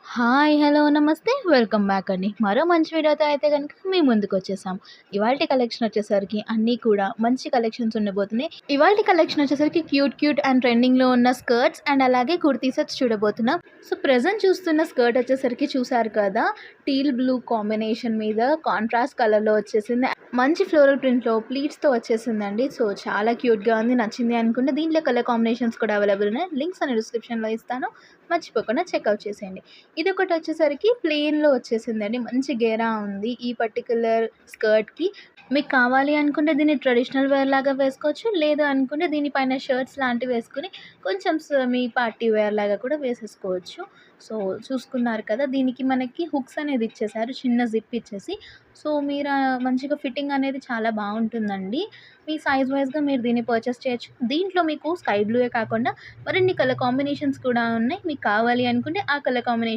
Hi! Hello! నమస్తే. Welcome back అండి. మరో మంచి వీడియోతో అయితే గనుక మీ ముందుకొచ్చేసాం. ఇవాల్టి కలెక్షన్ వచ్చేసరికి అన్నీ కూడా మంచి కలెక్షన్స్ ఉండబోతున్నాయి. ఇవాల్టి కలెక్షన్ వచ్చేసరికి క్యూట్ క్యూట్ అండ్ ట్రెండింగ్‌లో ఉన్న స్కర్ట్స్ అండ్ అలాగే కుర్తీ సెట్స్ చూడబోతున్నాం. సో, ప్రెజెంట్ చూస్తున్న స్కర్ట్ వచ్చేసరికి చూసారు కదా! టీల్ బ్లూ కాంబినేషన్ మీద కాంట్రాస్ట్ కలర్‌లో వచ్చేసింది. మంచి ఫ్లోరల్ ప్రింట్‌లో ప్లీట్స్‌తో వచ్చేసిందండి. సో, చాలా క్యూట్‌గా ఉంది. నచ్చింది అనుకుంటే దీంట్లో కలర్ కాంబినేషన్స్ కూడా అవైలబుల్ ఉన్నాయి. లింక్స్ అన్ని డిస్క్రిప్షన్‌లో ఇస్తాను. మర్చిపోకుండా చెక్‌ఔట్ చేసేయండి. ఇదొకటి వచ్చేసరికి ప్లెయిన్‌లో వచ్చేసిందండి. మంచి గేరా ఉంది ఈ పర్టిక్యులర్ స్కర్ట్‌కి. మీకు కావాలి అనుకుంటే దీన్ని ట్రెడిషనల్ వేర్ లాగా వేసుకోవచ్చు. లేదు అనుకుంటే దీనిపైన షర్ట్స్ లాంటివి వేసుకొని కొంచెం మీ పార్టీ వేర్ లాగా కూడా వేసేసుకోవచ్చు. సో, చూసుకున్నారు కదా! దీనికి మనకి హుక్స్ అనేది ఇచ్చేసారు. చిన్న జిప్ ఇచ్చేసి. సో, మీరు మంచిగా ఫిట్టింగ్ అనేది చాలా బావుంటుందండి. మీ సైజ్ వైస్‌గా మీరు దీన్ని పర్చేస్ చేయొచ్చు. దీంట్లో మీకు స్కై బ్లూయే కాకుండా మరిన్ని కలర్ కాంబినేషన్స్ కూడా ఉన్నాయి. మీకు కావాలి అనుకుంటే ఆ కలర్ కాంబినేషన్